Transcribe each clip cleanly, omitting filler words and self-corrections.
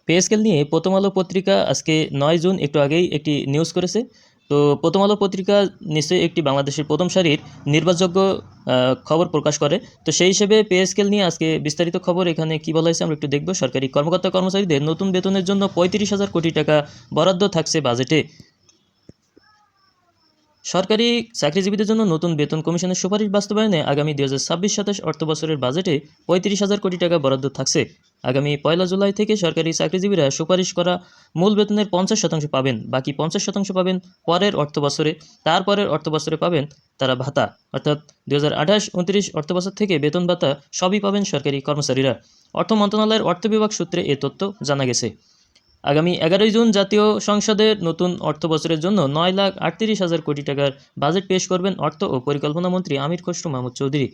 Pay scale নিয়ে প্রথম আলো পত্রিকা আজকে 9 জুন একটু আগেই একটি নিউজ করেছে। তো প্রথম আলো পত্রিকা নিশ্চয়ই একটি বাংলাদেশের প্রথম সারির নির্ভরযোগ্য খবর প্রকাশ করে। তো সেই হিসেবে পে স্কেল নিয়ে আজকে বিস্তারিত খবর এখানে কি বলা হয়েছে আমরা একটু দেখব। সরকারি কর্মকর্তা কর্মচারীদের নতুন বেতনের জন্য 35,000 কোটি টাকা বরাদ্দ থাকছে বাজেটে। সরকারি চাকরিজীবীদের জন্য নতুন বেতন কমিশনের সুপারিশ বাস্তবায়নে আগামী 2026-27 অর্থবছরের বাজেটে 35,000 কোটি টাকা বরাদ্দ থাকছে। আগামী 1 জুলাই থেকে সরকারি চাকরিজীবীরা সুপারিশ করা মূল বেতনের 50% পাবেন, বাকি 50% পাবেন পরের অর্থবছরে। তারপরের অর্থবছরে পাবেন তারা ভাতা, অর্থাৎ 2028-29 অর্থবছর থেকে বেতন ভাতা সবই পাবেন সরকারি কর্মচারীরা। অর্থ মন্ত্রণালয়ের অর্থ বিভাগ সূত্রে এ তথ্য জানা গেছে। আগামী 11 জুন জাতীয় সংসদের নতুন অর্থবছরের জন্য 9,38,000 কোটি টাকার বাজেট পেশ করবেন অর্থ ও পরিকল্পনা মন্ত্রী আমির খসরু মাহমুদ চৌধুরী।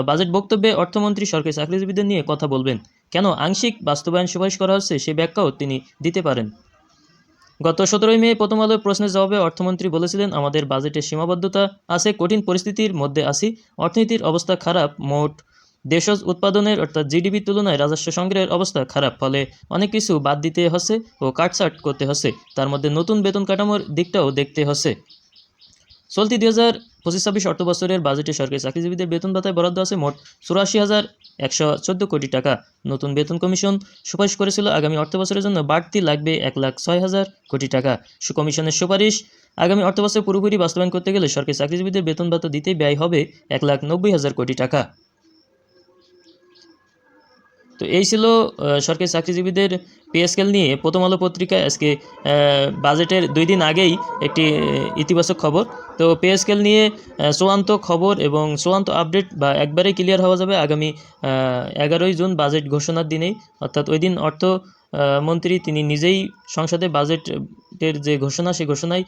বাজেট বক্তব্যে অর্থমন্ত্রী সরকারি চাকরিজীবীদের নিয়ে কথা বলবেন। কেন আংশিক বাস্তবায়ন সুপারিশ করা হচ্ছে সে ব্যাখ্যাও তিনি দিতে পারেন। গত 17 মে প্রথম আলোর প্রশ্নের জবাবে অর্থমন্ত্রী বলেছিলেন, আমাদের বাজেটের সীমাবদ্ধতা আছে, কঠিন পরিস্থিতির মধ্যে আছি, অর্থনীতির অবস্থা খারাপ, মোট দেশজ উৎপাদনের অর্থাৎ জিডিপির তুলনায় রাজস্ব সংগ্রহের অবস্থা খারাপ, ফলে অনেক কিছু বাদ দিতে হচ্ছে ও কাটছাট করতে হচ্ছে, তার মধ্যে নতুন বেতন কাঠামোর দিকটাও দেখতে হচ্ছে। চলতি 2025-26 অর্থবছরের বাজেটে সরকারি চাকরিজীবীদের বেতন ভাতায় বরাদ্দ আছে মোট 84,114 কোটি টাকা। নতুন বেতন কমিশন সুপারিশ করেছিল আগামী অর্থবছরের জন্য বাড়তি লাগবে 1,06,000 কোটি টাকা। কমিশনের সুপারিশ আগামী অর্থবছর পুরোপুরি বাস্তবায়ন করতে গেলে সরকারি চাকরিজীবীদের বেতন ভাতা দিতে ব্যয় হবে 1,90,000 কোটি টাকা। তো এই ছিল সরকারি চাকরিজীবীদের পে স্কেল নিয়ে প্রথম আলো পত্রিকায় আজকে বাজেটের 2 দিন আগেই একটি ইতিবাচক খবর। তো পে স্কেল নিয়ে চূড়ান্ত খবর এবং চূড়ান্ত আপডেট বা একবারেই ক্লিয়ার হওয়া যাবে আগামী 11 জুন বাজেট ঘোষণার দিনেই, অর্থাৎ ওই দিন মন্ত্রী তিনি নিজেই সংসদে বাজেটের যে ঘোষণা সেই ঘোষণায়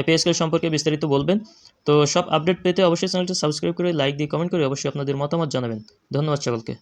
পে স্কেল সম্পর্কে বিস্তারিত বলবেন। তো সব আপডেট পেতে অবশ্যই চ্যানেলটি সাবস্ক্রাইব করে লাইক দিয়ে কমেন্ট করে অবশ্যই আপনাদের মতামত জানাবেন। ধন্যবাদ সকলকে।